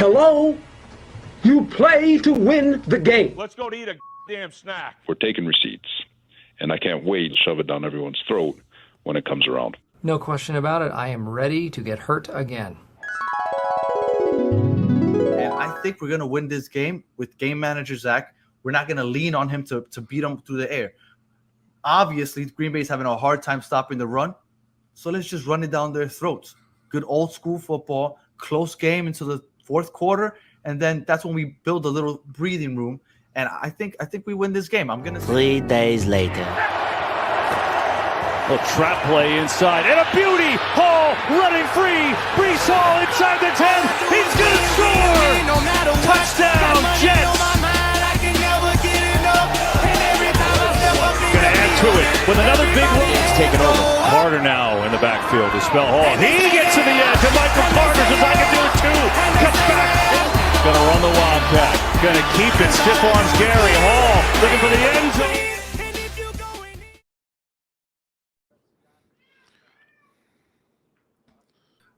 Hello? You play to win the game. Let's go to eat a damn snack. We're taking receipts, and I can't wait to shove it down everyone's throat when it comes around. No question about it. I am ready to get hurt again. And I think we're going to win this game with game manager Zach. We're not going to lean on him to beat him through the air. Obviously, Green Bay's having a hard time stopping the run, so let's just run it down their throats. Good old school football, close game into the fourth quarter, and then that's when we build a little breathing room. And I think we win this game. I'm going to say 3 days later. A trap play inside, and a beauty! Hall running free! Brees Hall inside the 10! He's gonna score! Touchdown, Jets! Gonna add to it with another big run. It's taken over. Carter now in the backfield to spell Hall. He gets to the edge, and Michael Carter says, I can do it too! Cuts back! Gonna run the Wildcat. Gonna keep it. Stiff arms Gary. Hall looking for the end zone.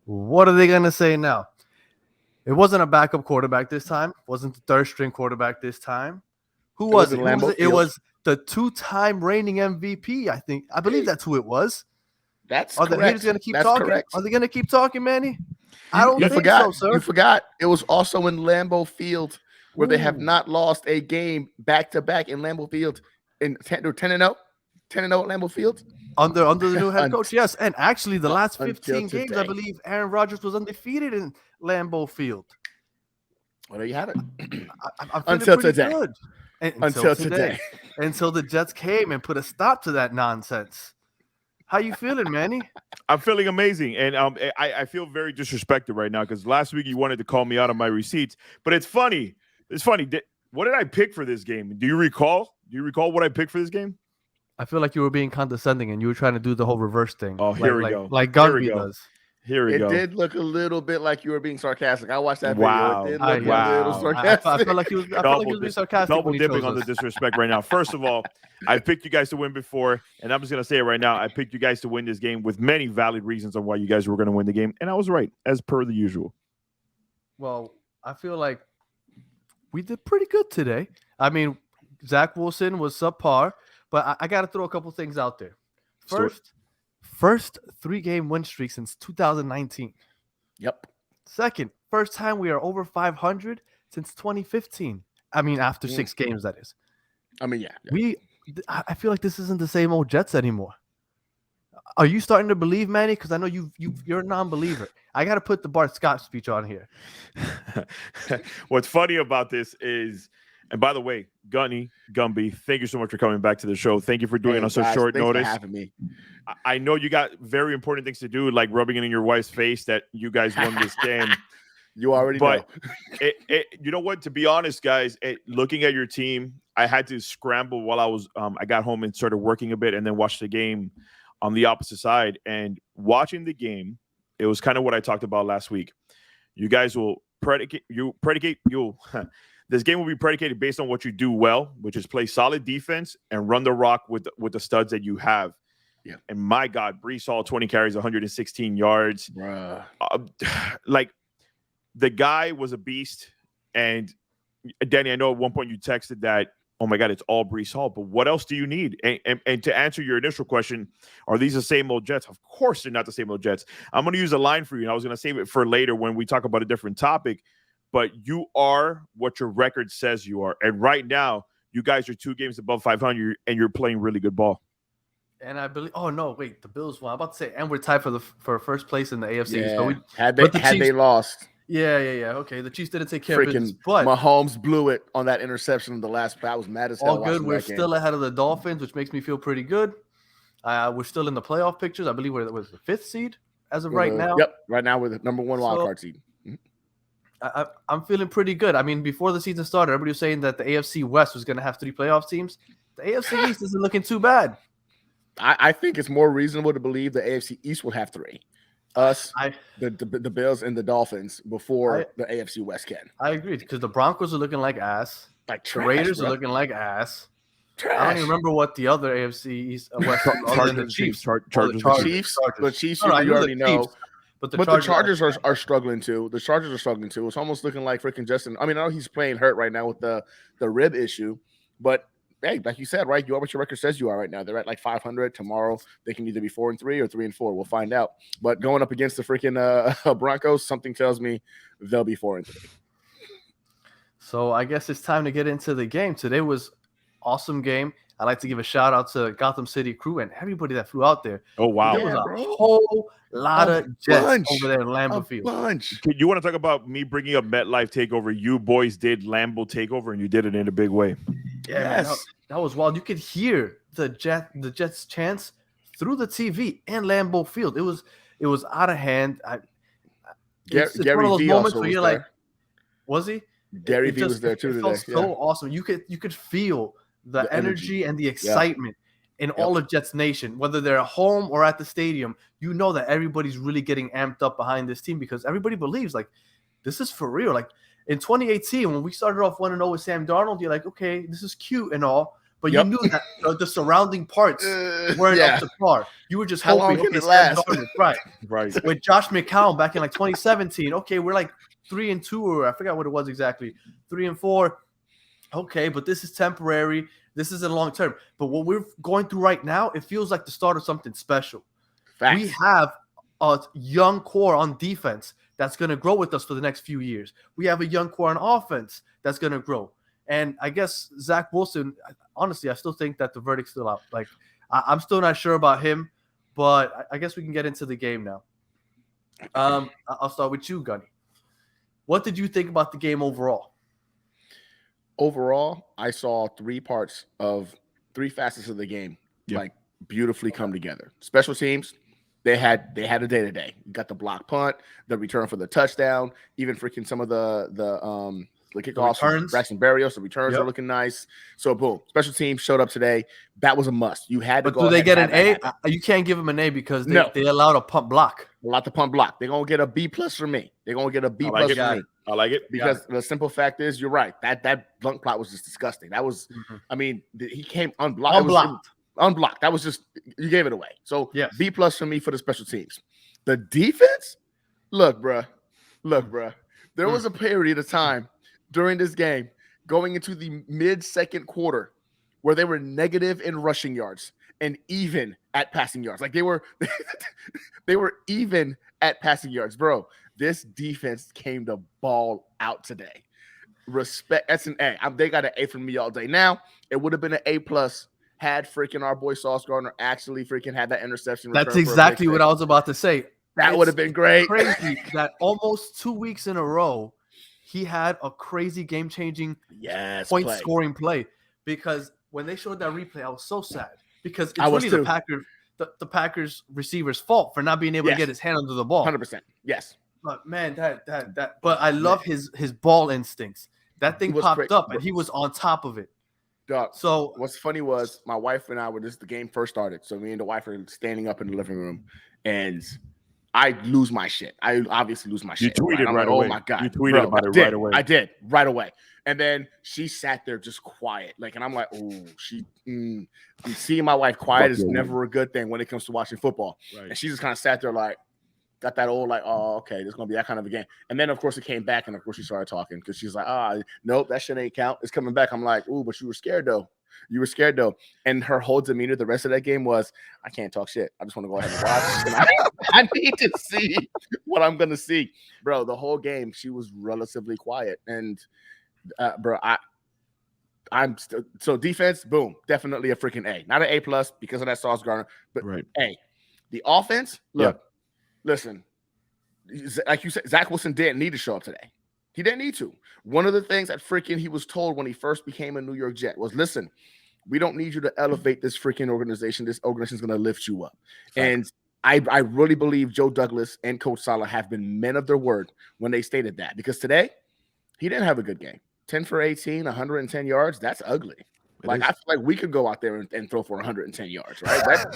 What are they going to say now? It wasn't a backup quarterback this time. It wasn't the third-string quarterback this time. Who was it? It was the two-time reigning MVP, I think. I believe that's who it was. That's Are correct. the haters going to keep That's talking? correct. Are they going to keep talking, Manny? I don't think so, sir. You forgot. It was also in Lambeau Field where they have not lost a game back-to-back in Lambeau Field. They're 10-0. 10-0 at Lambeau Field. Under the new head coach, yes. And actually, the last 15 games, today. I believe Aaron Rodgers was undefeated in Lambeau Field. Well, there you have it. I'm Until today. today. Until today. Until the Jets came and put a stop to that nonsense. How you feeling, Manny? I'm feeling amazing, and I feel very disrespected right now because last week you wanted to call me out on my receipts, but it's funny. It's funny. What did I pick for this game? Do you recall? Do you recall what I picked for this game? I feel like you were being condescending and you were trying to do the whole reverse thing. Oh, here we go. Like Gumby does. Here we go. It did look a little bit like you were being sarcastic. I watched that Wow. video. It did look Wow. a little sarcastic. I felt like he was being sarcastic. Double dipping on the disrespect right now. First of all, I picked you guys to win before, and I'm just going to say it right now. I picked you guys to win this game with many valid reasons on why you guys were going to win the game, and I was right, as per the usual. Well, I feel like we did pretty good today. I mean, Zach Wilson was subpar, but I got to throw a couple things out there. First 3-game win streak since 2019. Yep. Second, first time we are over 500 since 2015. I mean, after 6 games, that is. I mean, yeah. I feel like this isn't the same old Jets anymore. Are you starting to believe, Manny? Because I know you're a non-believer. I got to put the Bart Scott speech on here. What's funny about this is, and by the way, Gumby, thank you so much for coming back to the show. Thank you for doing it on such short notice. For having me. I know you got very important things to do, like rubbing it in your wife's face that you guys won this game. You already know. You know what? To be honest, guys, looking at your team, I had to scramble while I was I got home and started working a bit and then watched the game on the opposite side. And watching the game, it was kind of what I talked about last week. You guys will this game will be predicated based on what you do well, which is play solid defense and run the rock with the studs that you have. Yeah. And my God, Brees Hall, 20 carries, 116 yards. Like, the guy was a beast. And Danny, I know at one point you texted that, oh my God, it's all Brees Hall. But what else do you need? And to answer your initial question, are these the same old Jets? Of course they're not the same old Jets. I'm going to use a line for you, and I was going to save it for later when we talk about a different topic. But you are what your record says you are. And right now, you guys are 2 games above 500, and you're playing really good ball. And I believe, oh no, wait, the Bills won. I'm about to say, and we're tied for first place in the AFC. Yeah. So Had they lost. Yeah. Okay, the Chiefs didn't take care of business, but Mahomes blew it on that interception in the last. I was mad as hell. All good. We're still ahead of the Dolphins, which makes me feel pretty good. We're still in the playoff pictures. I believe we're the 5th seed as of right now. Yep, right now we're the number 1 wild card seed. I'm feeling pretty good. I mean, before the season started, everybody was saying that the AFC West was going to have 3 playoff teams. The AFC East isn't looking too bad. I think it's more reasonable to believe the AFC East will have 3. The Bills and the Dolphins before the AFC West can. I agree, because the Broncos are looking like ass. Like the Raiders are looking like ass. Trash. I don't even remember what the other AFC East West Chargers. the Chiefs. The Chiefs, you already know. But the Chargers are struggling too. The Chargers are struggling too. It's almost looking like freaking Justin. I mean, I know he's playing hurt right now with the rib issue, but hey, like you said, right? You are what your record says you are right now. They're at like 500. Tomorrow they can either be 4-3 or 3-4. We'll find out. But going up against the freaking Broncos, something tells me they'll be 4-3. So I guess it's time to get into the game. Today was awesome game. I'd like to give a shout out to Gotham City crew and everybody that flew out there. Oh wow! There was a whole lot of jets over there in Lambeau Field. You want to talk about me bringing up MetLife Takeover? You boys did Lambeau Takeover, and you did it in a big way. Yeah, yes. Man, that was wild. You could hear the Jets chants through the TV in Lambeau Field. It was out of hand. It's one of those moments where you're like, was he? Gary Vee was there too today. It felt so awesome. You could feel the energy and the excitement in all of Jets Nation, whether they're at home or at the stadium. You know that everybody's really getting amped up behind this team because everybody believes like this is for real. Like in 2018, when we started off 1-0 with Sam Darnold, you're like, okay, this is cute and all, but you knew that the surrounding parts weren't up to par. You were just hoping it last. Right. With Josh McCown back in like 2017, okay, we're like 3-2, or I forgot what it was exactly, 3-4. Okay, but this is temporary. This isn't long term. But what we're going through right now, it feels like the start of something special. Facts. We have a young core on defense that's going to grow with us for the next few years. We have a young core on offense that's going to grow. And I guess Zach Wilson, honestly, I still think that the verdict's still out. Like, I'm still not sure about him, but I guess we can get into the game now. I'll start with you, Gunny. What did you think about the game overall? Overall, I saw three facets of the game like beautifully come together. Special teams, they had a day-to-day. You got the block punt, the return for the touchdown, even freaking some of the kickoffs from Braxton Berrios. The returns are looking nice. So boom, special teams showed up today. That was a must. You had to go. But do they get an A? You can't give them an A because they allowed a punt block. A lot to punt block. They're gonna get a B+ from me. They're gonna get a B+ from me. I like it because the simple fact is, you're right. That blunt plot was just disgusting. That was, I mean, he came unblocked. Unblocked. That was just, you gave it away. So B+ for me for the special teams. The defense, look, bruh. There was a period of time during this game going into the mid-second quarter where they were negative in rushing yards and even at passing yards. Like they were even at passing yards, bro. This defense came to ball out today. Respect. That's an A. They got an A from me all day. Now, it would have been an A+ had freaking our boy Sauce Gardner actually freaking had that interception. That's exactly what I was about to say. That would have been great. Crazy that almost 2 weeks in a row, he had a crazy game-changing point-scoring play. Because when they showed that replay, I was so sad. Because it's really the Packers receivers' fault for not being able to get his hand under the ball. 100%. Yes. But man, but I love his ball instincts. That thing popped up and he was on top of it. Dog. So what's funny was my wife and I were the game first started. So me and the wife are standing up in the living room and I lose my shit. I obviously lose my shit. You tweeted right away. Oh my God. You tweeted about it right away. I did right away. And then she sat there just quiet. Like, and I'm like, oh, seeing my wife quiet is never a good thing when it comes to watching football. Right. And she just kind of sat there like, got that old like, oh, okay, there's gonna be that kind of a game. And then of course it came back, and of course she started talking because she's like, nope, that shit ain't count. It's coming back. I'm like, ooh, but you were scared though. And her whole demeanor the rest of that game was, I can't talk shit. I just want to go ahead and watch. And I need to see what I'm gonna see, bro. The whole game she was relatively quiet, and bro, I'm still so defense. Boom, definitely a freaking A, not an A+ because of that Sauce Gardner, but A. The offense, look. Listen, like you said, Zach Wilson didn't need to show up today. He didn't need to. One of the things that freaking he was told when he first became a New York Jet was, listen, we don't need you to elevate this freaking organization. This organization is going to lift you up. And I really believe Joe Douglas and Coach Saleh have been men of their word when they stated that. Because today, he didn't have a good game. 10 for 18, 110 yards, that's ugly. I feel like we could go out there and throw for 110 yards, right?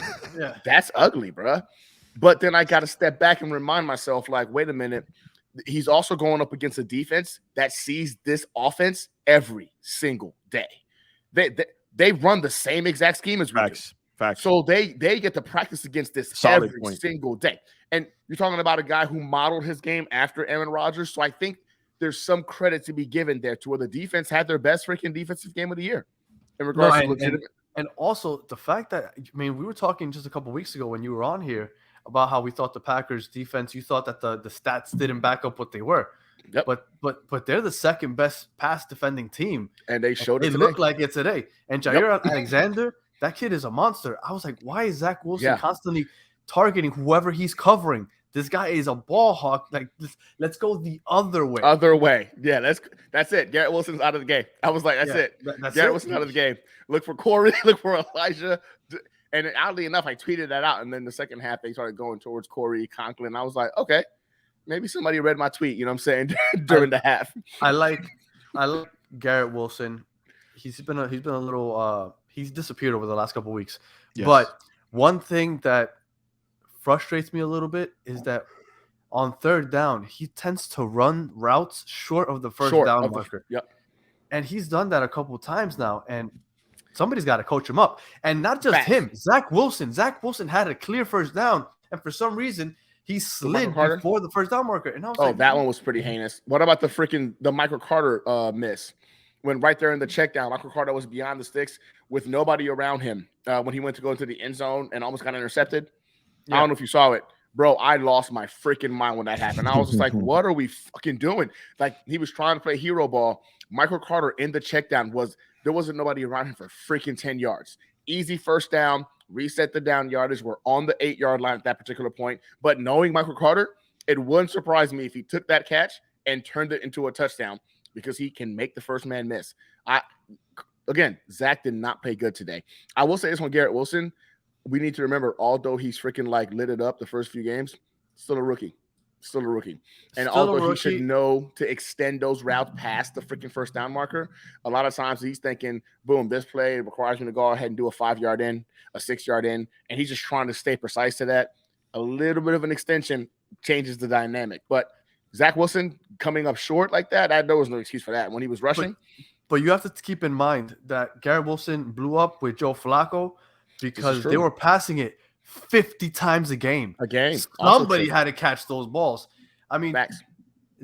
That's ugly, bro. But then I got to step back and remind myself, like, wait a minute. He's also going up against a defense that sees this offense every single day. They run the same exact scheme as we do. Facts. So they get to practice against this Solid every point. single day. And you're talking about a guy who modeled his game after Aaron Rodgers. So I think there's some credit to be given there to where the defense had their best freaking defensive game of the year in regards to legitimate. And also the fact that, I mean, we were talking just a couple weeks ago when you were on here about how we thought the Packers defense, you thought that the stats didn't back up what they were. Yep. But they're the second best pass defending team. And they showed it It today. looked like it today. And Jair Alexander, that kid is a monster. I was like, why is Zach Wilson constantly targeting whoever he's covering? This guy is a ball hawk. Like, let's go the other way. Other way. Yeah, that's it. Garrett Wilson's out of the game. I was like, that's it. That's Garrett it. Wilson's out of the game. Look for Corey, look for Elijah. And oddly enough, I tweeted that out. And then the second half, they started going towards Corey Conklin. I was like, okay, maybe somebody read my tweet, you know what I'm saying, during the half. I like Garrett Wilson. He's been a little he's disappeared over the last couple of weeks. Yes. But one thing that frustrates me a little bit is that on third down, he tends to run routes short of the first down marker. Yep. And he's done that a couple of times now. And somebody's got to coach him up. And not just him, Zach Wilson. Zach Wilson had a clear first down. And for some reason, he slid before the first down marker. And I was that one was pretty heinous. What about the Michael Carter miss? When right there in the check down, Michael Carter was beyond the sticks with nobody around him when he went to go into the end zone and almost got intercepted. Yeah. I don't know if you saw it. Bro, I lost my freaking mind when that happened. I was just like, what are we fucking doing? Like, he was trying to play hero ball. Michael Carter in the check down there wasn't nobody around him for freaking 10 yards. Easy first down, reset the down yardage. We're on the 8-yard line at that particular point. But knowing Michael Carter, it wouldn't surprise me if he took that catch and turned it into a touchdown because he can make the first man miss. Again, Zach did not play good today. I will say this one, Garrett Wilson, we need to remember, although he's freaking like lit it up the first few games, still a rookie. And although he should know to extend those routes past the freaking first down marker, a lot of times he's thinking, boom, this play requires me to go ahead and do a 5-yard in, a 6-yard in, and he's just trying to stay precise to that. A little bit of an extension changes the dynamic. But Zach Wilson coming up short like that, there was no excuse for that when he was rushing. But you have to keep in mind that Garrett Wilson blew up with Joe Flacco because they were passing it 50 times a game. Somebody had to catch those balls. I mean,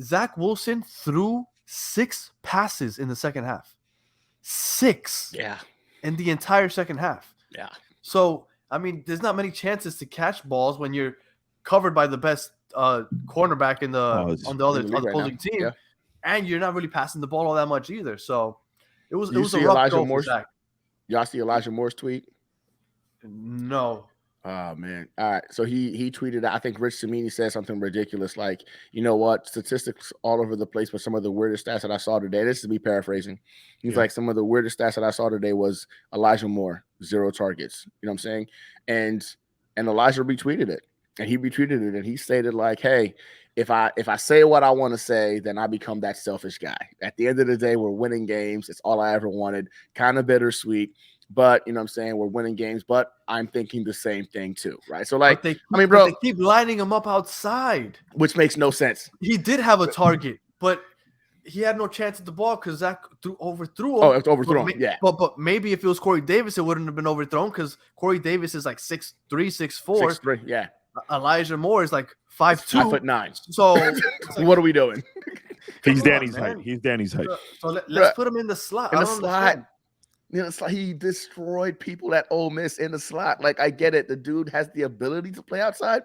Zach Wilson threw 6 passes in the second half. 6. Yeah. In the entire second half. Yeah. So, I mean, there's not many chances to catch balls when you're covered by the best cornerback on the opposing team. Yeah. And you're not really passing the ball all that much either. So, it was a rough go for Zach. Y'all see Elijah Moore's tweet? No. Oh, man. All right. So he tweeted, I think Rich Cimini said something ridiculous like, you know what, statistics all over the place, but some of the weirdest stats that I saw today, this is me paraphrasing. He's like, some of the weirdest stats that I saw today was Elijah Moore, 0 targets. You know what I'm saying? And Elijah retweeted it. And he retweeted it. And he stated like, hey, if I say what I want to say, then I become that selfish guy. At the end of the day, we're winning games. It's all I ever wanted. Kind of bittersweet. But, you know what I'm saying, we're winning games, but I'm thinking the same thing too, right? So, like, they keep lining him up outside. Which makes no sense. He did have a target, but he had no chance at the ball because Zach overthrew him. Oh, it's overthrown, yeah. But maybe if it was Corey Davis, it wouldn't have been overthrown because Corey Davis is like 6'3", 6'4". 6'3", yeah. Elijah Moore is like 5'2". 5'9". So what are we doing? He's Danny's height. So let's put him in the slot. In the slot. You know, it's like he destroyed people at Ole Miss in the slot. Like, I get it. The dude has the ability to play outside,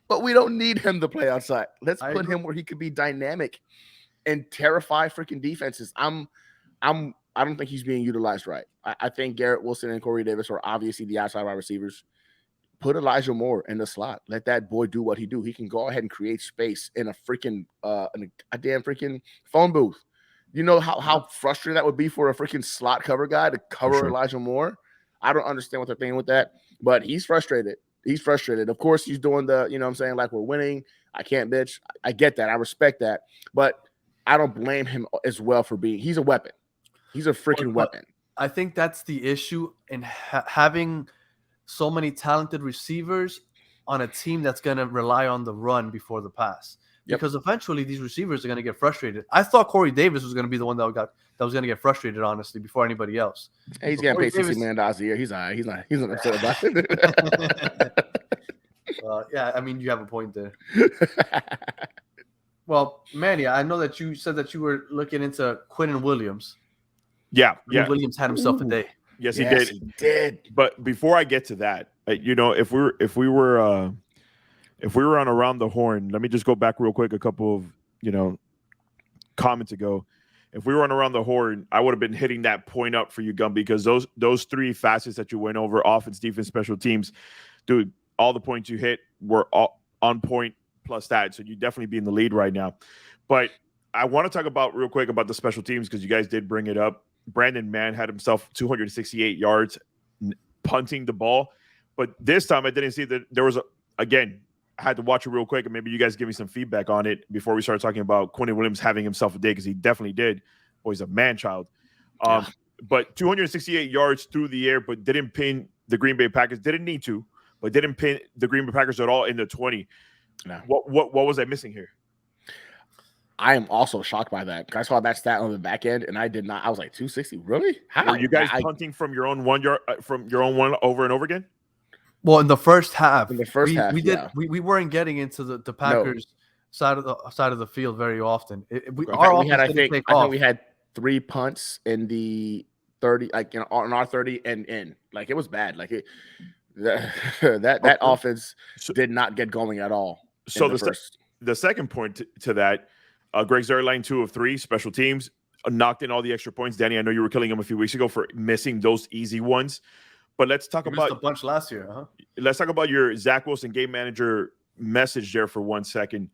but we don't need him to play outside. Let's put him where he could be dynamic and terrify freaking defenses. I don't think he's being utilized right. I think Garrett Wilson and Corey Davis are obviously the outside wide receivers. Put Elijah Moore in the slot. Let that boy do what he do. He can go ahead and create space in a freaking a damn freaking phone booth. You know how frustrating that would be for a freaking slot cover guy to cover Elijah Moore? I don't understand what they're thinking with that, but he's frustrated. Of course, he's doing the, you know what I'm saying, like, we're winning. I can't bitch. I get that. I respect that. But I don't blame him as well for he's a weapon. He's a freaking weapon. I think that's the issue in having so many talented receivers on a team that's going to rely on the run before the pass. because eventually these receivers are going to get frustrated. I thought Corey Davis was going to be the one that was going to get frustrated, honestly, before anybody else. Hey, he's getting paid $60 million a year. He's all right. He's not upset about it. Yeah, I mean, you have a point there. Well, Manny, I know that you said that you were looking into Quinnen Williams. Yeah. Williams had himself a day. Yes, Yes, he he did. But before I get to that, if we were on Around the Horn, let me just go back real quick. A couple of comments ago, if we were on Around the Horn, I would have been hitting that point up for you, Gumby, because those three facets that you went over, offense, defense, special teams, dude, all the points you hit were all on point plus that. So you definitely be in the lead right now. But I want to talk about real quick about the special teams because you guys did bring it up. Brandon Mann had himself 268 yards punting the ball. But this time I didn't see that there was again, I had to watch it real quick and maybe you guys give me some feedback on it before we start talking about Quinnen Williams having himself a day because he definitely did. Boy, he's a man-child. But 268 yards through the air, but didn't pin the Green Bay Packers. Didn't need to, but didn't pin the Green Bay Packers at all in the 20. No. What was I missing here? I am also shocked by that. I saw that stat on the back end, and I did not. I was like, 260, really? How? Were you guys punting from your own 1 yard, from your own one over and over again? Well, in the first half, we weren't getting into the Packers side of the field very often. I think we had 3 punts in the 30, on our 30 and in. Like, it was bad. Like that offense did not get going at all. So the second point to that. Greg Zuerlein, 2 of 3 special teams, knocked in all the extra points. Danny, I know you were killing him a few weeks ago for missing those easy ones. But let's talk about a bunch last year. Huh? Let's talk about your Zach Wilson game manager message there for 1 second.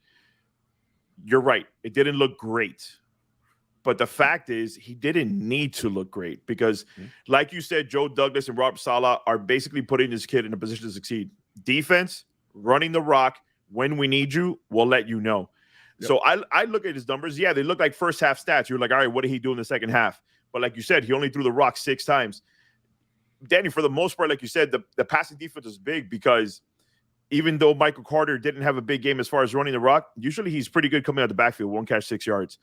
You're right. It didn't look great. But the fact is he didn't need to look great because, like you said, Joe Douglas and Robert Saleh are basically putting this kid in a position to succeed. Defense, running the rock. When we need you, we'll let you know. Yep. So I look at his numbers. Yeah, they look like first half stats. You're like, all right, what did he do in the second half? But like you said, he only threw the rock 6 times. Danny, for the most part, like you said, the passing defense is big because even though Michael Carter didn't have a big game as far as running the rock, usually he's pretty good coming out the backfield. 1 catch, 6 yards.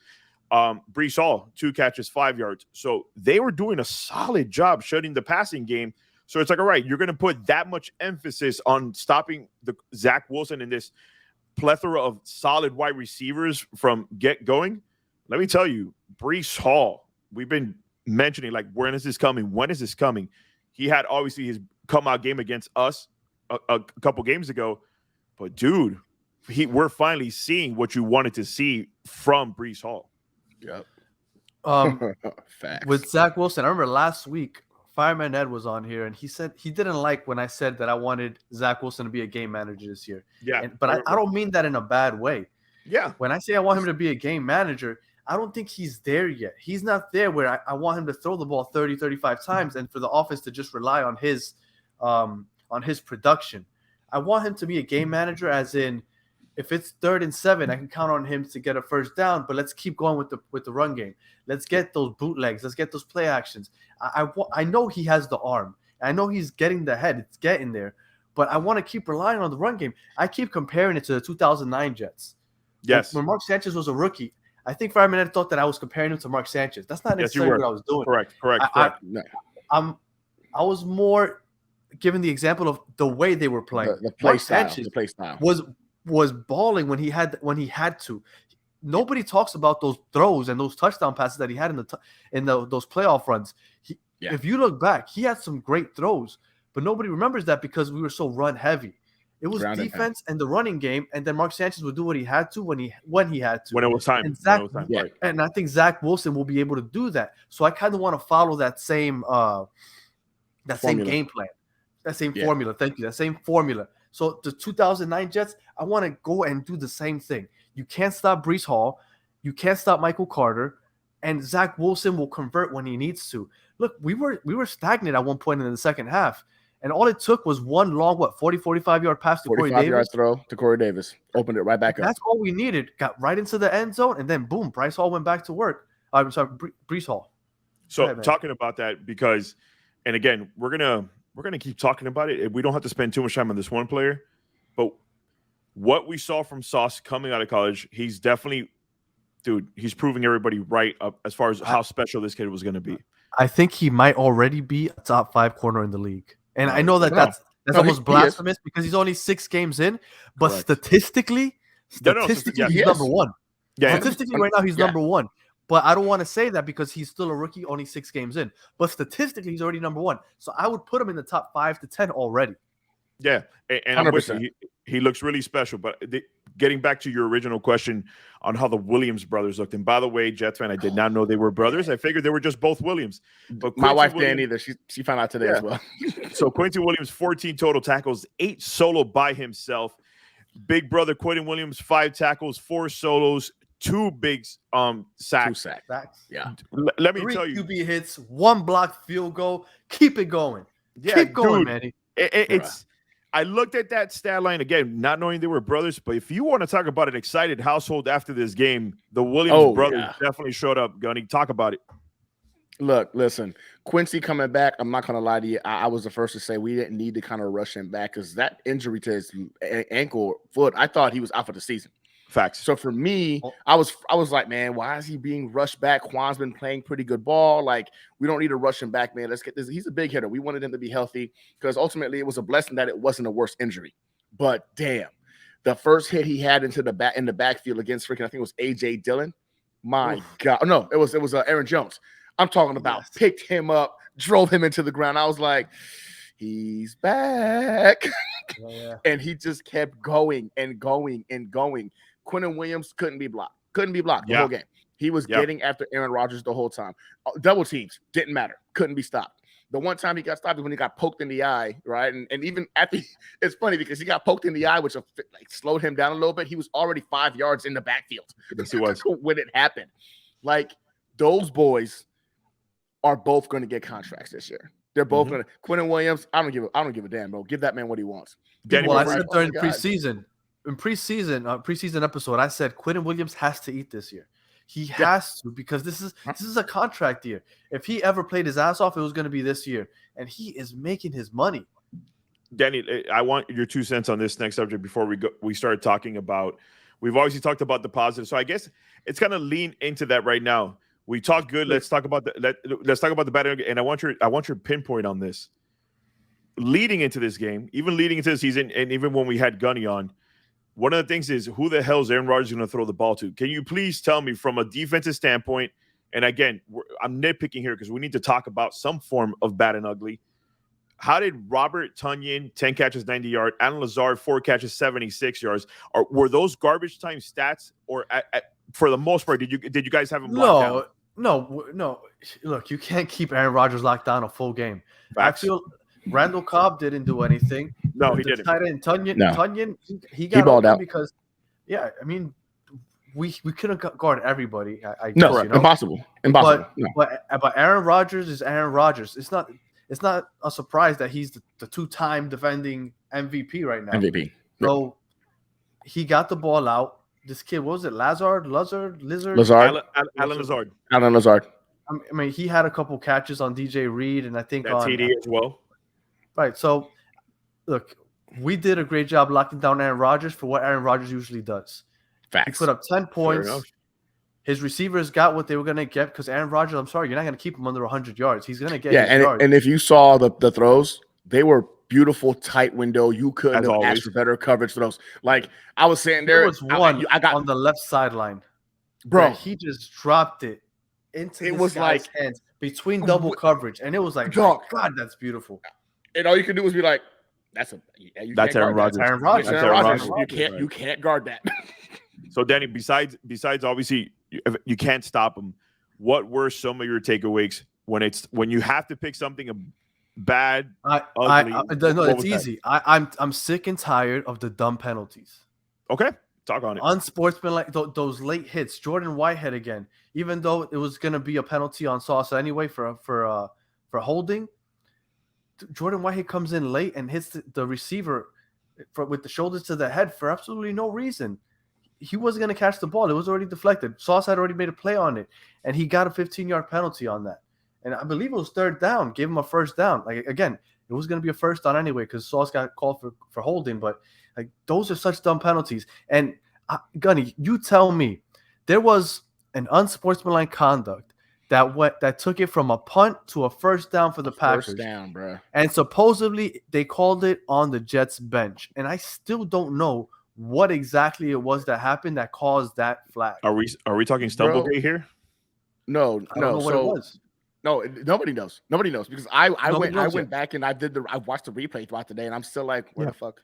Breece Hall, 2 catches, 5 yards. So they were doing a solid job shutting the passing game. So it's like, all right, you're going to put that much emphasis on stopping the Zach Wilson in this plethora of solid wide receivers from get going. Let me tell you, Breece Hall, we've been mentioning, like, when is this coming? When is this coming? He had obviously his come out game against us a couple games ago, but dude, we're finally seeing what you wanted to see from Breece Hall. Yep. Facts. With Zach Wilson, I remember last week, Fireman Ed was on here, and he said he didn't like when I said that I wanted Zach Wilson to be a game manager this year. Yeah. But I don't mean that in a bad way. Yeah. When I say I want him to be a game manager, I don't think he's there yet. He's not there where I want him to throw the ball 30, 35 times and for the offense to just rely on his production. I want him to be a game manager, as in, if it's 3rd and 7, I can count on him to get a first down, but let's keep going with the run game. Let's get those bootlegs. Let's get those play actions. I know he has the arm. I know he's getting the head. It's getting there. But I want to keep relying on the run game. I keep comparing it to the 2009 Jets. Yes. When Mark Sanchez was a rookie, I think Fireman Ed thought that I was comparing him to Mark Sanchez. That's not necessarily what I was doing. Correct. I was more giving the example of the way they were playing. The play style. Sanchez was balling when he had to. Nobody talks about those throws and those touchdown passes that he had in those playoff runs. If you look back, he had some great throws, but nobody remembers that because we were so run heavy. It was defense and the running game, and then Mark Sanchez would do what he had to when he had to. When it was time. And I think Zach Wilson will be able to do that. So I kind of want to follow that same game plan, that same formula. Thank you. That same formula. So the 2009 Jets, I want to go and do the same thing. You can't stop Breece Hall. You can't stop Michael Carter. And Zach Wilson will convert when he needs to. Look, we were stagnant at one point in the second half. And all it took was one long, 45-yard pass to Corey Davis. 45-yard throw to Corey Davis. Opened it right back up. That's all we needed. Got right into the end zone, and then boom, Breece Hall went back to work. I'm sorry, Breece Hall. So talking about that, because, and again, we're gonna keep talking about it. We don't have to spend too much time on this one player, but what we saw from Sauce coming out of college, he's definitely, dude, he's proving everybody right up as far as how special this kid was going to be. I think he might already be a top 5 corner in the league. And I know that's almost blasphemous because he's only 6 games in, but statistically, he's number 1. Yeah, statistically, right now, he's number 1. But I don't want to say that because he's still a rookie, only 6 games in. But statistically, he's already number 1. So I would put him in the top 5 to 10 already. Yeah, and I'm with you. He looks really special. But getting back to your original question on how the Williams brothers looked, and by the way, Jets fan, I did not know they were brothers. I figured they were just both Williams. But my wife didn't either. She found out today as well. So Quincy Williams, 14 total tackles, 8 solo by himself. Big brother Quentin Williams, 5 tackles, 4 solos, 2 big sacks. 2 sacks. Yeah. Let me tell you. 3 QB hits, 1 blocked field goal. Keep it going. Yeah, keep going, dude, Manny. It's. I looked at that stat line again, not knowing they were brothers. But if you want to talk about an excited household after this game, the Williams brothers definitely showed up. Gunny, talk about it. Look, listen, Quincy coming back. I'm not gonna lie to you. I was the first to say we didn't need to kind of rush him back because that injury to his ankle, foot, I thought he was out for the season. Facts. So for me, I was like, man, why is he being rushed back? Juan's been playing pretty good ball. Like, we don't need to rush him back, man. Let's get this. He's a big hitter. We wanted him to be healthy because ultimately it was a blessing that it wasn't a worse injury. But damn, the first hit he had in the backfield against freaking, I think it was AJ Dillon. My God, no, it was Aaron Jones. I'm talking about picked him up, drove him into the ground. I was like, he's back. And he just kept going and going and going. Quentin Williams couldn't be blocked the whole game. He was getting after Aaron Rodgers the whole time. Double teams, didn't matter. Couldn't be stopped. The one time he got stopped is when he got poked in the eye, right? And even it's funny because he got poked in the eye, which like slowed him down a little bit. He was already 5 yards in the backfield. Yes, he was. When it happened. Like, those boys are both going to get contracts this year. They're both going to. Quentin Williams, I don't give a damn, bro. Give that man what he wants. I said during preseason. In preseason episode, I said Quentin Williams has to eat this year. He has to, because this is a contract year. If he ever played his ass off, it was going to be this year, and he is making his money. Danny, I want your 2 cents on this next subject before we start talking about. We've obviously talked about the positive, so I guess it's kind of lean into that right now. We talk good. Let's talk about the bad, and I want your pinpoint on this. Leading into this game, even leading into the season, and even when we had Gunny on. One of the things is, who the hell is Aaron Rodgers going to throw the ball to? Can you please tell me from a defensive standpoint, and again, I'm nitpicking here because we need to talk about some form of bad and ugly. How did Robert Tonyan, 10 catches, 90 yards, Alan Lazard, 4 catches, 76 yards? Were those garbage time stats, or for the most part, did you guys have them locked down? No. Look, you can't keep Aaron Rodgers locked down a full game. Facts. I feel Randall Cobb didn't do anything. No, he didn't. Tunyon, he got balled out because, I mean, we couldn't guard everybody. I no, guess, impossible. But Aaron Rodgers is Aaron Rodgers. It's not a surprise that he's the 2-time defending MVP right now. MVP. So he got the ball out. This kid, what was it? Lazard. Alan Lazard. I mean, he had a couple catches on DJ Reed, and I think that TD as well. Right. So, look, we did a great job locking down Aaron Rodgers for what Aaron Rodgers usually does. Facts. He put up 10 points. His receivers got what they were going to get because Aaron Rodgers, I'm sorry, you're not going to keep him under 100 yards. He's going to get yards. And if you saw the throws, they were beautiful, tight window. You couldn't have asked for better coverage for those. Like, I was sitting there. There was one I got on the left sideline. Bro. He just dropped it into his hands between double coverage. And it was like, God, that's beautiful. And all you can do is be like, that's Aaron Rodgers. Aaron Rodgers. You can't guard that. So, Danny, besides obviously you can't stop him. What were some of your takeaways when you have to pick something bad, ugly? No, it's easy. I'm sick and tired of the dumb penalties. Okay, talk on it. Unsportsmanlike, those late hits. Jordan Whitehead again. Even though it was going to be a penalty on Sauce anyway for holding, Jordan Whitehead comes in late and hits the receiver with the shoulders to the head for absolutely no reason. He wasn't going to catch the ball. It was already deflected. Sauce had already made a play on it, and he got a 15-yard penalty on that. And I believe it was 3rd down. Gave him a 1st down. Like, again, It was going to be a first down anyway because Sauce got called for holding. But like those are such dumb penalties. And Gunny, you tell me there was an unsportsmanlike conduct that took it from a punt to a first down for the Packers. First down, bro. And supposedly they called it on the Jets bench. And I still don't know what exactly it was that happened that caused that flag. Are we talking Stumblegate here? No, I don't know what it was. No, nobody knows. Nobody knows because I went back and I watched the replay throughout the day, and I'm still like, where the fuck?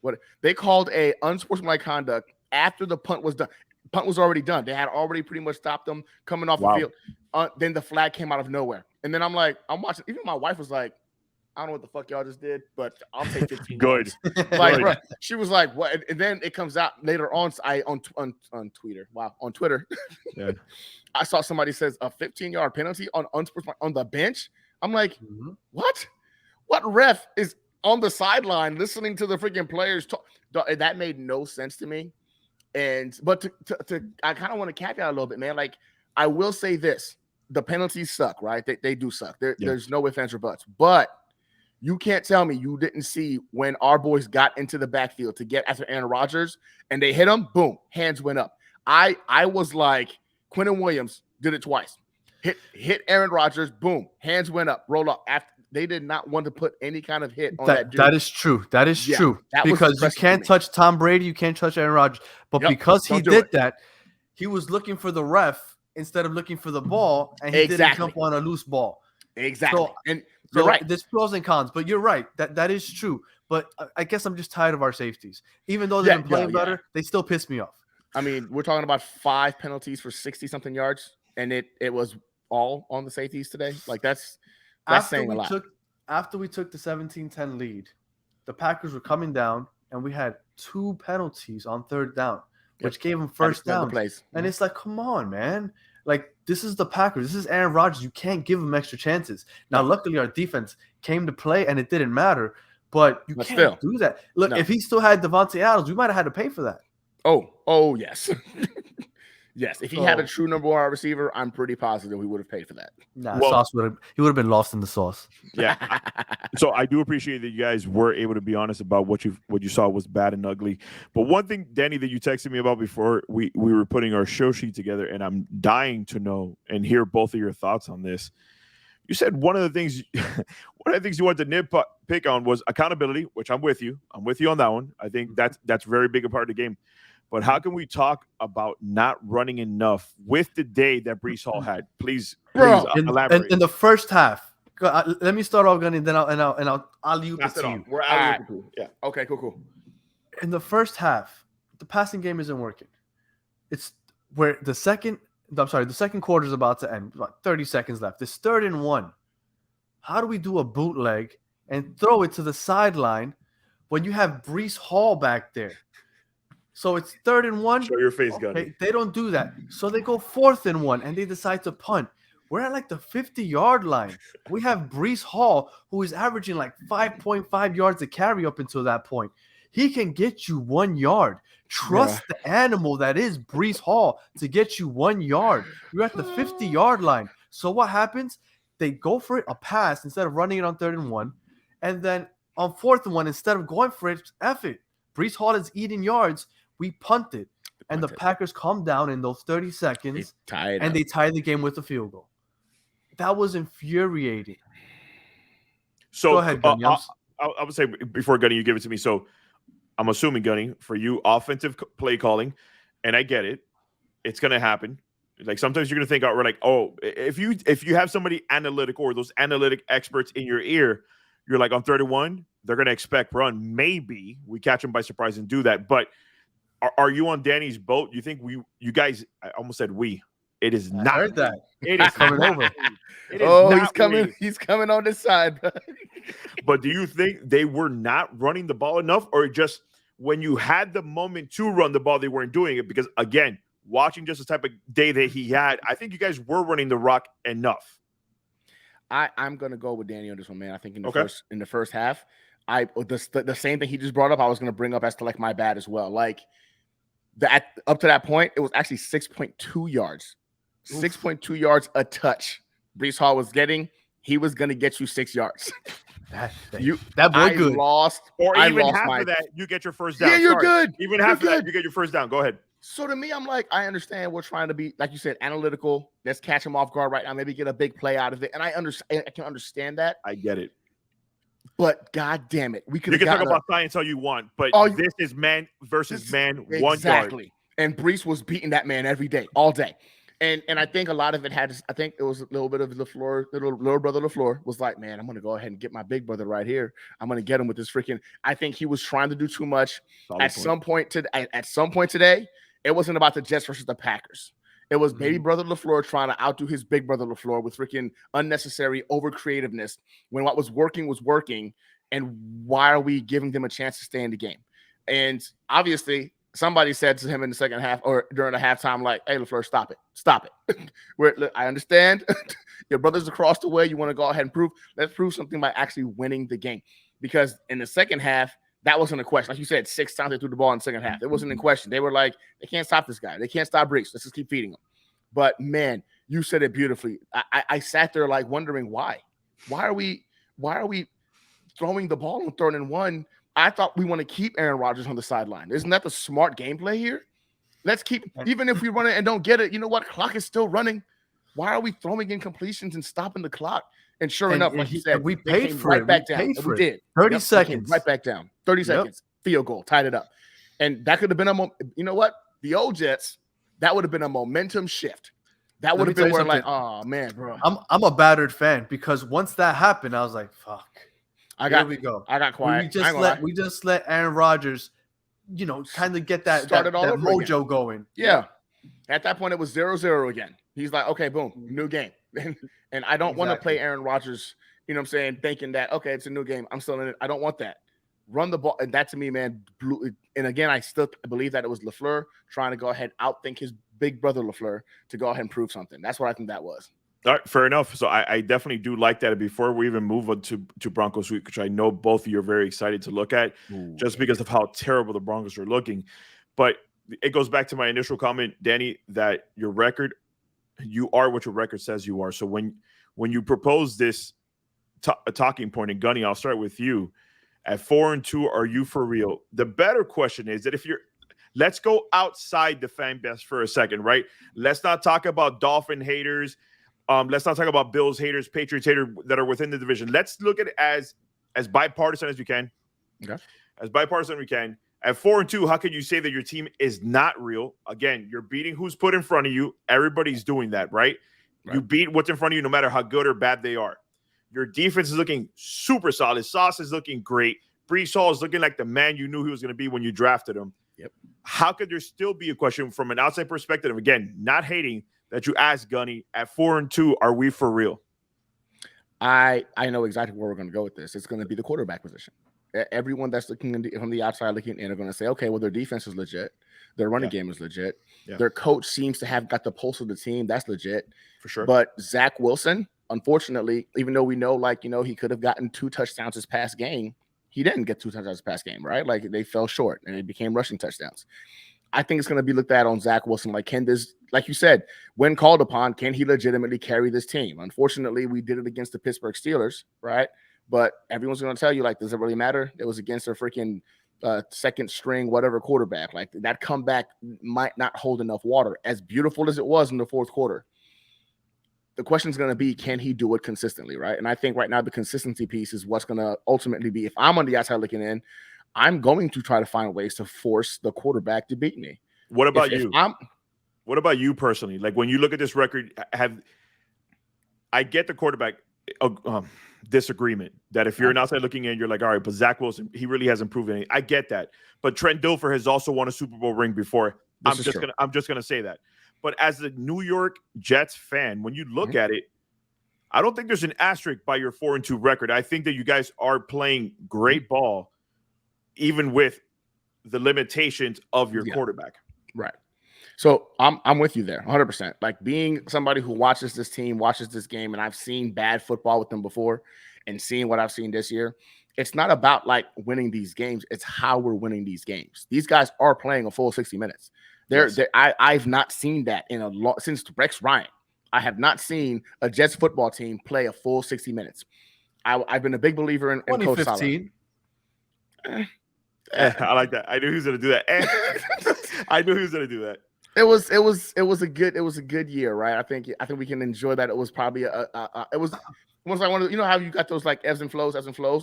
What they called a unsportsmanlike conduct after the punt was done. Punt was already done. They had already pretty much stopped them coming off the field. Then the flag came out of nowhere, and then I'm watching. Even my wife was like, I don't know what the fuck y'all just did, but I'll take 15. Good. Like, bro, she was like, what? And then it comes out later on. On Twitter. Wow, on Twitter. Yeah. I saw somebody says a 15-yard penalty on the bench. I'm like, what? What ref is on the sideline listening to the freaking players talk? That made no sense to me. But I kind of want to caveat a little bit, man. Like, I will say this: the penalties suck, right? They do suck. There's no ifs, ands, or buts. But you can't tell me you didn't see when our boys got into the backfield to get after Aaron Rodgers and they hit him. Boom, hands went up. I was like, Quentin Williams did it twice. Hit Aaron Rodgers. Boom, hands went up. Roll up. After they did not want to put any kind of hit on that dude. That is true. That is true. Because you can't touch Tom Brady, you can't touch Aaron Rodgers. But because he did that, he was looking for the ref instead of looking for the ball, and he didn't jump on a loose ball. Exactly. So you're right. There's pros and cons, but you're right. That is true. But I guess I'm just tired of our safeties. Even though they've been playing better, they still piss me off. I mean, we're talking about 5 penalties for 60-something yards, and it was all on the safeties today. Like that's saying a lot. After we took the 17-10 lead, the Packers were coming down, and we had 2 penalties on third down, which gave them first down. And it's like, come on, man. Like, this is the Packers. This is Aaron Rodgers. You can't give them extra chances. Now, luckily, our defense came to play, and it didn't matter. But you can't do that. Look, if he still had Devontae Adams, we might have had to pay for that. Oh, yes. Yes, if he had a true number 1 receiver, I'm pretty positive we would have paid for that. Sauce he would have been lost in the sauce. Yeah. So I do appreciate that you guys were able to be honest about what you saw was bad and ugly. But one thing, Danny, that you texted me about before we were putting our show sheet together, and I'm dying to know and hear both of your thoughts on this. You said one of the things you wanted to nitpick on was accountability, which I'm with you. I'm with you on that one. I think that's very big a part of the game. But how can we talk about not running enough with the day that Breece Hall had? Please elaborate. In the first half, let me start off, Gunny, then I'll leave it to you. We're out. Yeah. Okay. Cool. In the first half, the passing game isn't working. It's where the second quarter is about to end. About 30 seconds left. It's 3rd and 1. How do we do a bootleg and throw it to the sideline when you have Breece Hall back there? So it's 3rd and 1. Show your face, Gunny. Okay, they don't do that. So they go 4th and 1, and they decide to punt. We're at like the 50-yard line. We have Breece Hall, who is averaging like 5.5 yards a carry up until that point. He can get you 1 yard. Trust the animal that is Breece Hall to get you 1 yard. You're at the 50-yard line. So what happens? They go for it, a pass, instead of running it on 3rd and 1. And then on 4th and 1, instead of going for it, F it. Breece Hall is eating yards. We punted, and the Packers calmed down in those 30 seconds, and they tied the game with a field goal. That was infuriating. So go ahead, Gunny. I would say before Gunny, you give it to me. So I'm assuming, Gunny, for you, offensive play calling, and I get it. It's going to happen. Like sometimes you're going to think, we're like, if you have somebody analytical or those analytic experts in your ear, you're like on 3rd and 1, they're going to expect run. Maybe we catch them by surprise and do that, but. Are you on Danny's boat? Do you think you guys? I almost said we. It is not. I heard that. It is coming over. He's coming. We. He's coming on this side. But do you think they were not running the ball enough, or just when you had the moment to run the ball, they weren't doing it? Because again, watching just the type of day that he had, I think you guys were running the rock enough. I'm gonna go with Danny on this one, man. I think in the first half, the same thing he just brought up, I was gonna bring up as to like my bad as well. Like. Up to that point, it was actually 6.2 yards. 6.2 yards a touch. Breece Hall was getting. He was going to get you 6 yards. That boy I good. lost. Or I even lost half my. of that, you get your first down. Yeah, you're Sorry. good. Even You're half of that, good. you get your first down. Go ahead. So to me, I'm like, I understand we're trying to be, like you said, analytical. Let's catch him off guard right now. Maybe get a big play out of it. And I understand. I can understand that. I get it. But God damn it, we could. You can talk about science all you want, but this is man versus man. 1 yard. Exactly. And Brees was beating that man every day, all day. And I think a lot of it had. I think it was a little bit of LaFleur, little brother LaFleur was like, man, I'm gonna go ahead and get my big brother right here. I'm gonna get him with this freaking. I think he was trying to do too much. At some point today, it wasn't about the Jets versus the Packers. It was baby brother LaFleur trying to outdo his big brother LaFleur with freaking unnecessary over creativeness when what was working. And why are we giving them a chance to stay in the game? And obviously, somebody said to him in the second half or during the halftime, like, hey, LaFleur, stop it. Look, I understand. Your brother's across the way. You want to go ahead and prove. Let's prove something by actually winning the game. Because in the second half, that wasn't a question. Like you said, 6 times they threw the ball in the second half. It wasn't in question. They were like, they can't stop this guy. They can't stop Brees. Let's just keep feeding him. But, man, you said it beautifully. I sat there like wondering why. Why are we throwing the ball on 3rd and 1? I thought we want to keep Aaron Rodgers on the sideline. Isn't that the smart gameplay here? Let's keep, even if we run it and don't get it, you know what? Clock is still running. Why are we throwing in completions and stopping the clock? And sure enough, like you said, we paid for right it. Back down. We did. 30 seconds. Right back down. 30 seconds. Field goal. Tied it up. And that could have been you know what? The old Jets, that would have been a momentum shift. That would have been where like, oh, man, bro. I'm a battered fan because once that happened, I was like, fuck. Here we go. I got quiet. We just let Aaron Rodgers, kind of get that mojo going. Yeah. At that point, it was 0-0 again. He's like, okay, boom, new game. And I don't want to play Aaron Rodgers, you know what I'm saying, thinking that, okay, it's a new game. I'm still in it. I don't want that. Run the ball. And that to me, man, blew. And again, I still believe that it was LaFleur trying to go ahead and outthink his big brother LaFleur to go ahead and prove something. That's what I think that was. All right, fair enough. So I definitely do like that. Before we even move on to Broncos week, which I know both of you are very excited to look at, just because of how terrible the Broncos are looking. But it goes back to my initial comment, Danny, that your record, you are what your record says you are. So when you propose this talking point, and Gunny, I'll start with you. At 4-2, are you for real? The better question is that let's go outside the fan base for a second, right? Let's not talk about Dolphin haters. Let's not talk about Bills haters, Patriots haters that are within the division. Let's look at it as bipartisan as we can. Okay. As bipartisan as we can. At 4-2, how can you say that your team is not real? Again, you're beating who's put in front of you. Everybody's doing that, right? You beat what's in front of you no matter how good or bad they are. Your defense is looking super solid. Sauce is looking great. Brees Hall is looking like the man you knew he was going to be when you drafted him. Yep. How could there still be a question from an outside perspective? Again, not hating that you asked Gunny, at 4-2, are we for real? I know exactly where we're going to go with this. It's going to be the quarterback position. Everyone that's looking from the outside looking in are going to say, okay, well, their defense is legit. Their running game is legit. Yeah. Their coach seems to have got the pulse of the team. That's legit. For sure. But Zach Wilson, unfortunately, even though we know, he could have gotten 2 touchdowns this past game, he didn't get 2 touchdowns this past game, right? Like, they fell short, and it became rushing touchdowns. I think it's going to be looked at on Zach Wilson. Like, can this, like you said, when called upon, can he legitimately carry this team? Unfortunately, we did it against the Pittsburgh Steelers, right? But everyone's going to tell you, like, does it really matter? It was against their freaking second string, whatever quarterback. Like, that comeback might not hold enough water. As beautiful as it was in the fourth quarter, the question is going to be, can he do it consistently, right? And I think right now the consistency piece is what's going to ultimately be, if I'm on the outside looking in, I'm going to try to find ways to force the quarterback to beat me. What about you? What about you personally? Like, when you look at this record, I get the quarterback disagreement that if you're an outside looking in, you're like, all right, but Zach Wilson, he really hasn't proven anything. I get that. But Trent Dilfer has also won a Super Bowl ring before. I'm just gonna say that. But as a New York Jets fan, when you look at it, I don't think there's an asterisk by your 4-2 record. I think that you guys are playing great ball, even with the limitations of your quarterback. Right. So I'm with you there 100%. Like, being somebody who watches this team, watches this game, and I've seen bad football with them before and seeing what I've seen this year, it's not about like winning these games. It's how we're winning these games. These guys are playing a full 60 minutes. I've not seen that since Rex Ryan. I have not seen a Jets football team play a full 60 minutes. I've been a big believer in Coach Salah. 2015. I like that. I knew he was going to do that. I knew he was going to do that. It was a good year, right? I think we can enjoy that. It was probably it was like one of how you got those like ebbs and flows,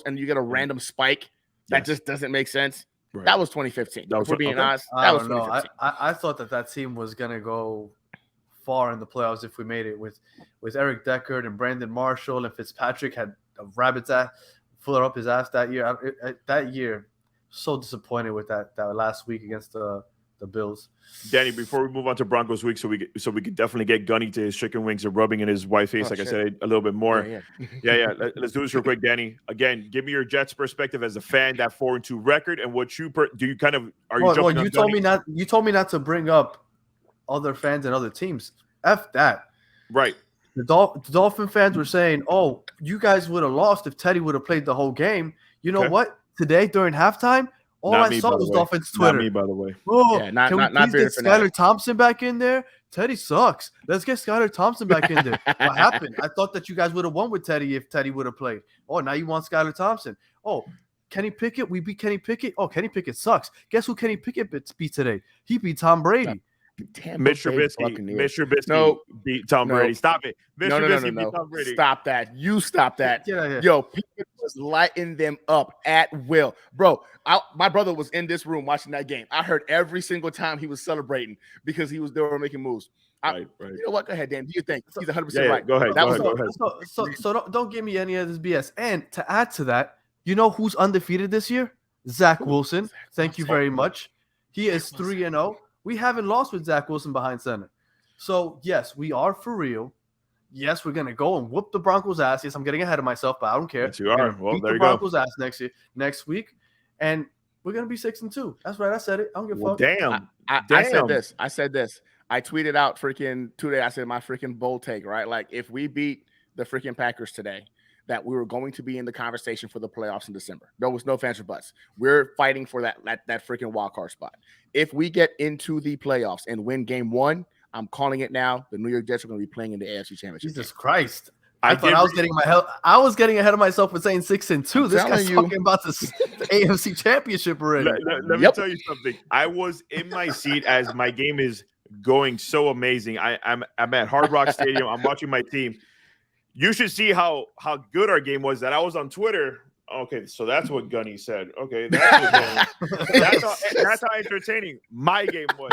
and you get a random spike that just doesn't make sense. Right. That was 2015. If we're being honest, that was 2015. I thought that team was gonna go far in the playoffs if we made it with Eric Deckard and Brandon Marshall, and Fitzpatrick had a rabbit's ass full up his ass that year. That year, so disappointed with that last week against the Bills. Danny, before we move on to Broncos week, so we could definitely get Gunny to his chicken wings and rubbing in his wife's face, I said, a little bit more. Yeah. Let's do this real quick, Danny. Again, give me your Jets perspective as a fan, that 4-2 record, and what you do. You kind of are you jumping on you told Gunny? You told me not to bring up other fans and other teams. F that. Right. The Dolphin fans were saying, "Oh, you guys would have lost if Teddy would have played the whole game." You know what? Today during halftime. All I saw was Dolphins Twitter. Not me, by the way. Oh, yeah, can we please get Skylar Thompson back in there? Teddy sucks. Let's get Skylar Thompson back in there. What happened? I thought that you guys would have won with Teddy if Teddy would have played. Oh, now you want Skylar Thompson. Oh, Kenny Pickett. We beat Kenny Pickett. Oh, Kenny Pickett sucks. Guess who Kenny Pickett beat today? He beat Tom Brady. Mitch Trubisky beat Tom Brady. Stop it. No. Beat Tom Brady. Stop that. You stop that. Yeah. Yo, Pickett was lighting them up at will. Bro, my brother was in this room watching that game. I heard every single time he was celebrating because they were making moves. Right. You know what? Go ahead, Dan. Do you think? He's 100% right. Go ahead. So don't give me any of this BS. And to add to that, you know who's undefeated this year? Zach Wilson. Thank you very much. He is 3-0. We haven't lost with Zach Wilson behind center. So, yes, we are for real. Yes, we're going to go and whoop the Broncos' ass. Yes, I'm getting ahead of myself, but I don't care. Yes, you are. Well, there you go. Broncos' ass next week, and we're going to be 6-2. That's right. I said it. I don't give a fuck. Damn. I said this. I tweeted out freaking today. I said my freaking bold take, right? Like, if we beat the freaking Packers today, that we were going to be in the conversation for the playoffs in December. There was no fans or buts. We're fighting for that freaking wild card spot. If we get into the playoffs and win game 1, I'm calling it now. The New York Jets are going to be playing in the AFC Championship. Jesus Christ. I was getting ahead of myself with saying 6-2. This guy's talking about the AFC Championship already. Let me tell you something. I was in my seat as my game is going so amazing. I'm at Hard Rock Stadium. I'm watching my team. You should see how good our game was. That I was on Twitter. Okay, so that's what Gunny said. Okay, that's how entertaining my game was.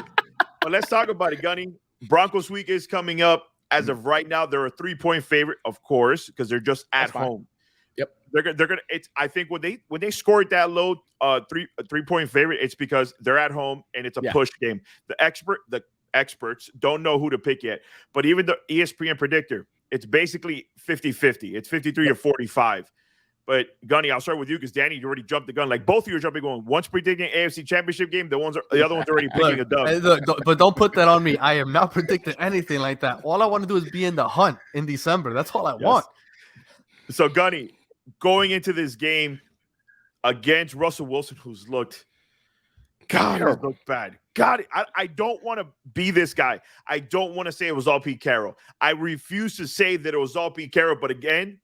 But let's talk about it, Gunny. Broncos week is coming up. As of right now, they're a 3-point favorite, of course, because they're just at home. Yep, they're gonna. It's I think when they scored that low 3-point favorite, it's because they're at home and it's a push game. The experts don't know who to pick yet, but even the ESPN predictor. It's basically 50-50. It's 53-45. But Gunny, I'll start with you because Danny, you already jumped the gun. Like both of you are jumping going. One's predicting AFC Championship game. The other one's already picking a dub. But don't put that on me. I am not predicting anything like that. All I want to do is be in the hunt in December. That's all I want. So Gunny, going into this game against Russell Wilson, who's looked bad. God, I don't want to be this guy. I don't want to say it was all Pete Carroll. I refuse to say that it was all Pete Carroll. But again,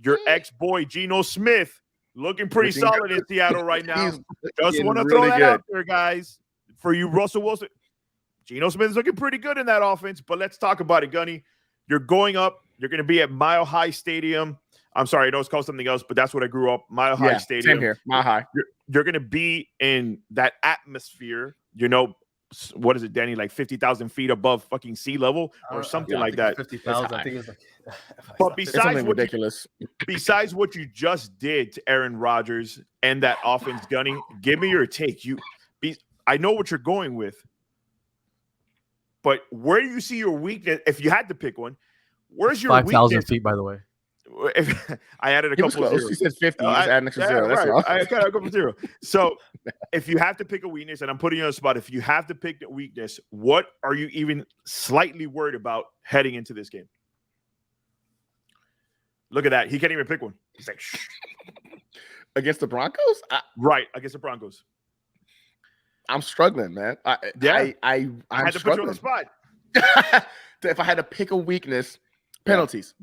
your ex-boy Geno Smith looking pretty solid in Seattle right now. Just want to throw that out there, guys. For you, Russell Wilson. Geno Smith is looking pretty good in that offense. But let's talk about it, Gunny. You're going up. You're going to be at Mile High Stadium. I'm sorry, I know it's called something else, but that's what I grew up. Mile High Stadium. Same here. Mile High. You're going to be in that atmosphere. You know, what is it, Danny? Like 50,000 feet above fucking sea level or something like that. 50,000. I think it's like. But besides what you just did to Aaron Rodgers and that offense, Gunny, give me your take. I know what you're going with, but where do you see your weakness? If you had to pick one, where's your 5,000 feet, by the way. I added a couple of zeros. He said 50. He's adding an extra zero. That's right. I got a couple of zeros. So if you have to pick a weakness, and I'm putting you on the spot, if you have to pick the weakness, what are you even slightly worried about heading into this game? Look at that. He can't even pick one. He's like, shh. Against the Broncos? Right, against the Broncos. I'm struggling, man. I had to put you on the spot. If I had to pick a weakness, penalties.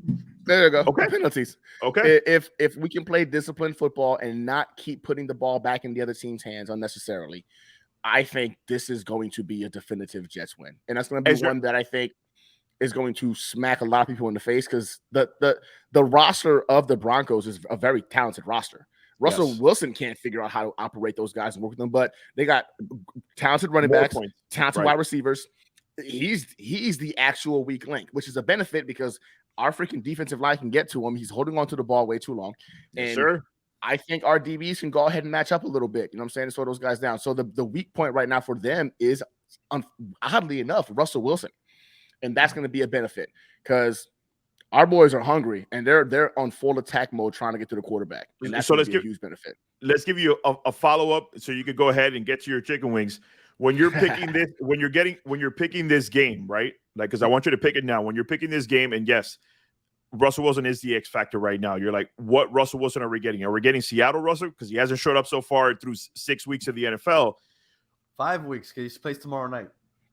There you go. Okay. Penalties. Okay. If we can play disciplined football and not keep putting the ball back in the other team's hands unnecessarily, I think this is going to be a definitive Jets win. And that's going to be one that I think is going to smack a lot of people in the face because the roster of the Broncos is a very talented roster. Russell Wilson can't figure out how to operate those guys and work with them, but they got talented running backs, talented wide receivers. He's the actual weak link, which is a benefit because our freaking defensive line can get to him. He's holding on to the ball way too long. And I think our DBs can go ahead and match up a little bit. You know what I'm saying? To slow those guys down. So the weak point right now for them is, oddly enough, Russell Wilson. And that's going to be a benefit because our boys are hungry and they're on full attack mode trying to get to the quarterback. And that's going to be a huge benefit. Let's give you a follow-up so you could go ahead and get to your chicken wings. When you're picking this, when you're picking this game, right? Like, because I want you to pick it now. When you're picking this game, and yes, Russell Wilson is the X factor right now. You're like, what Russell Wilson are we getting? Are we getting Seattle Russell? Because he hasn't showed up so far through 6 weeks of the NFL. 5 weeks, because he plays tomorrow night.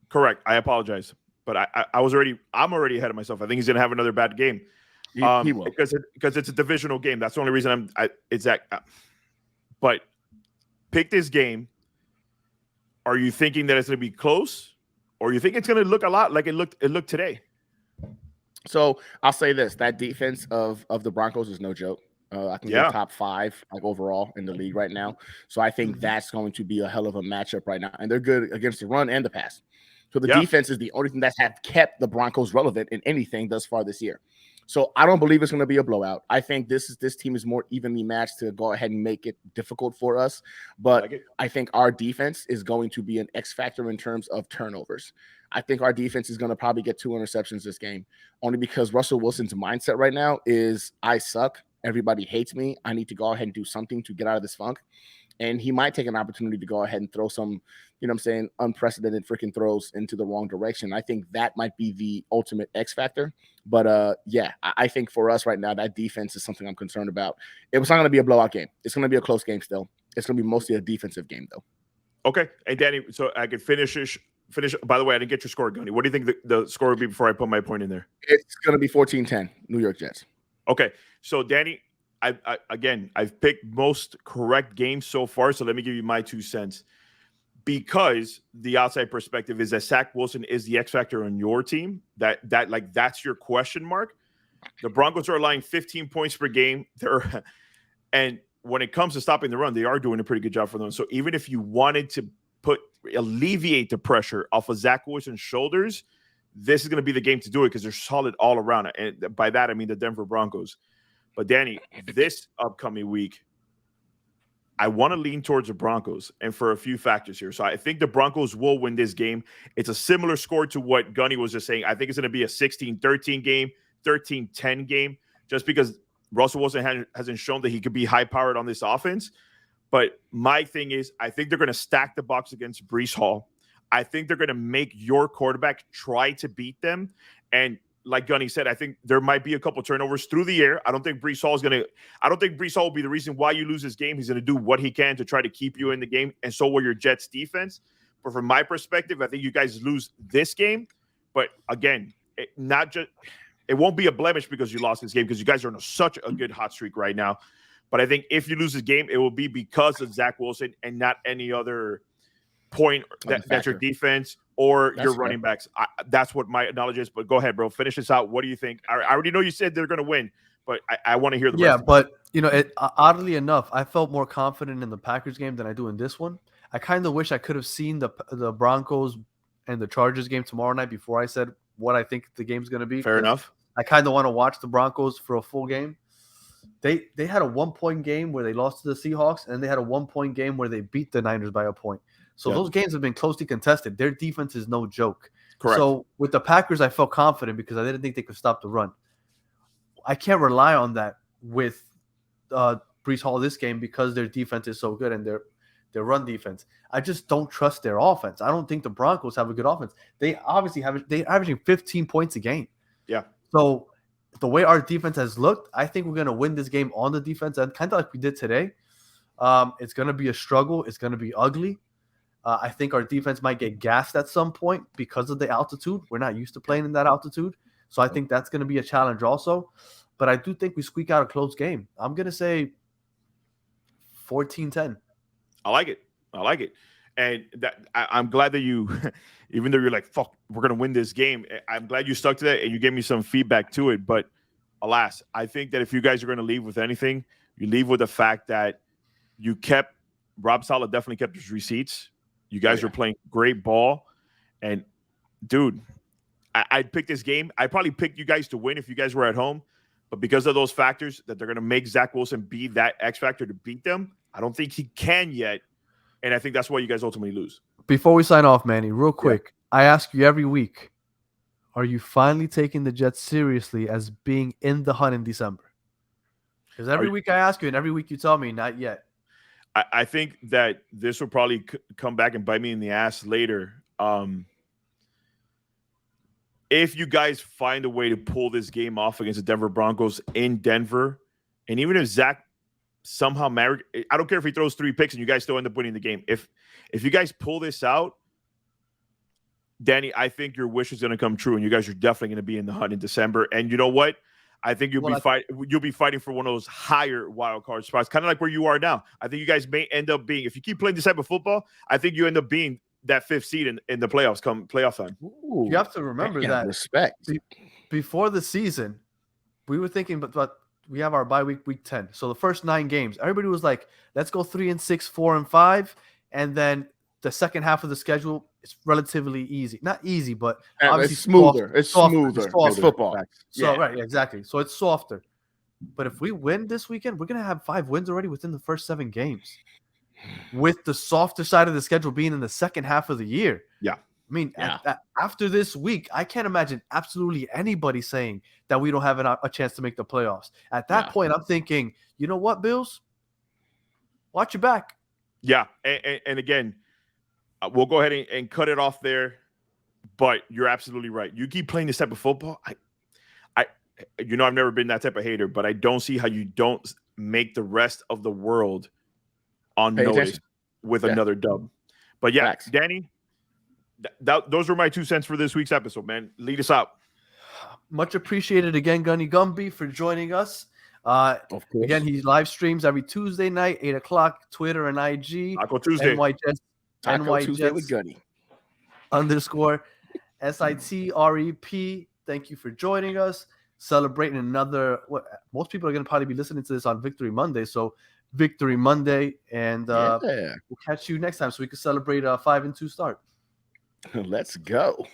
Correct. I apologize. But I'm already ahead of myself. I think he's going to have another bad game. He will. Because it's a divisional game. That's the only reason but pick this game. Are you thinking that it's going to be close, or you think it's going to look a lot like it looked today? So I'll say this: that defense of the Broncos is no joke. I think they're top 5 like overall in the league right now. So I think that's going to be a hell of a matchup right now, and they're good against the run and the pass. So the defense is the only thing that have kept the Broncos relevant in anything thus far this year. So I don't believe it's going to be a blowout. I think this team is more evenly matched to go ahead and make it difficult for us. But I think our defense is going to be an X factor in terms of turnovers. I think our defense is going to probably get 2 interceptions this game, only because Russell Wilson's mindset right now is I suck. Everybody hates me. I need to go ahead and do something to get out of this funk. And he might take an opportunity to go ahead and throw some, you know what I'm saying, unprecedented freaking throws into the wrong direction. I think that might be the ultimate X factor. But, I think for us right now, that defense is something I'm concerned about. It's not going to be a blowout game. It's going to be a close game still. It's going to be mostly a defensive game, though. Okay. And Danny, so I could finish. By the way, I didn't get your score, Gunny. What do you think the score would be before I put my point in there? It's going to be 14-10, New York Jets. Okay. So, Danny, I've picked most correct games so far, so let me give you my 2 cents. Because the outside perspective is that Zach Wilson is the X factor on your team, that's your question mark. The Broncos are allowing 15 points per game. And when it comes to stopping the run, they are doing a pretty good job for them. So even if you wanted to alleviate the pressure off of Zach Wilson's shoulders, this is going to be the game to do it because they're solid all around. And by that, I mean the Denver Broncos. But Danny, this upcoming week, I want to lean towards the Broncos, and for a few factors here. So I think the Broncos will win this game. It's a similar score to what Gunny was just saying. I think it's going to be a 16-13 game, 13-10 game, just because Russell Wilson hasn't shown that he could be high-powered on this offense. But my thing is, I think they're going to stack the box against Breece Hall. I think they're going to make your quarterback try to beat them. And like Gunny said, I think there might be a couple turnovers through the air. I don't think Breece Hall will be the reason why you lose this game. He's going to do what he can to try to keep you in the game, and so will your Jets defense. But from my perspective, I think you guys lose this game. But again, it won't be a blemish because you lost this game, because you guys are on such a good hot streak right now. But I think if you lose this game, it will be because of Zach Wilson and not any other point that's your defense or your running backs. That's what my knowledge is. But go ahead, bro. Finish this out. What do you think? I already know you said they're going to win, but I want to hear the rest. Yeah, but oddly enough, I felt more confident in the Packers game than I do in this one. I kind of wish I could have seen the Broncos and the Chargers game tomorrow night before I said what I think the game's going to be. Fair enough. I kind of want to watch the Broncos for a full game. They had a 1-point game where they lost to the Seahawks, and they had a 1-point game where they beat the Niners by a point. So those games have been closely contested. Their defense is no joke. Correct. So with the Packers, I felt confident because I didn't think they could stop the run. I can't rely on that with Breece Hall this game because their defense is so good and their run defense. I just don't trust their offense. I don't think the Broncos have a good offense. They're averaging 15 points a game. Yeah. So the way our defense has looked, I think we're going to win this game on the defense, and kind of like we did today. It's going to be a struggle. It's going to be ugly. I think our defense might get gassed at some point because of the altitude. We're not used to playing in that altitude. So I think that's going to be a challenge also. but I do think we squeak out a close game. I'm going to say 14-10. I like it. And I'm glad that you, even though you're like, fuck, we're going to win this game, I'm glad you stuck to that and you gave me some feedback to it. But alas, I think that if you guys are going to leave with anything, you leave with the fact that Rob Saleh definitely kept his receipts. You guys were playing great ball. And, dude, I'd pick this game. I probably picked you guys to win if you guys were at home. But because of those factors that they're going to make Zach Wilson be that X factor to beat them, I don't think he can yet. And I think that's why you guys ultimately lose. Before we sign off, Manny, real quick, I ask you every week, are you finally taking the Jets seriously as being in the hunt in December? Because every week I ask you, and every week you tell me, not yet. I think that this will probably come back and bite me in the ass later. If you guys find a way to pull this game off against the Denver Broncos in Denver, and even if Zach somehow married, I don't care if he throws 3 picks and you guys still end up winning the game. If you guys pull this out, Danny, I think your wish is going to come true, and you guys are definitely going to be in the hunt in December. And you know what? I think you'll be fighting for one of those higher wild card spots, kind of like where you are now. I think you guys may end up being, if you keep playing this type of football, I think you end up being that 5th seed in the playoffs come playoff time. Ooh, you have to remember that respect. Before the season, we were thinking, but we have our bye week 10. So the first 9 games, everybody was like, let's go 3-6, 4-5, and then the second half of the schedule is relatively easy. Not easy, but obviously it's smoother. It's smoother. It's football. So right, exactly. So it's softer. But if we win this weekend, we're gonna have 5 wins already within the first 7 games, with the softer side of the schedule being in the second half of the year. Yeah. I mean, after this week, I can't imagine absolutely anybody saying that we don't have a chance to make the playoffs. At that point, I'm thinking, you know what, Bills? Watch your back. Yeah, and again, we'll go ahead and cut it off there. But you're absolutely right. You keep playing this type of football. I've never been that type of hater, but I don't see how you don't make the rest of the world on notice with another dub. But yeah, Facts. Danny, those were my 2 cents for this week's episode, man. Lead us out. Much appreciated again, Gunny Gumby, for joining us. Of course. Again, he live streams every Tuesday night, 8 o'clock, Twitter and IG. Taco Tuesday. NY Tuesday with Gunny. _ SITREP. Thank you for joining us. Celebrating another, most people are going to probably be listening to this on Victory Monday. So Victory Monday. And we'll catch you next time so we can celebrate a 5-2 start. Let's go.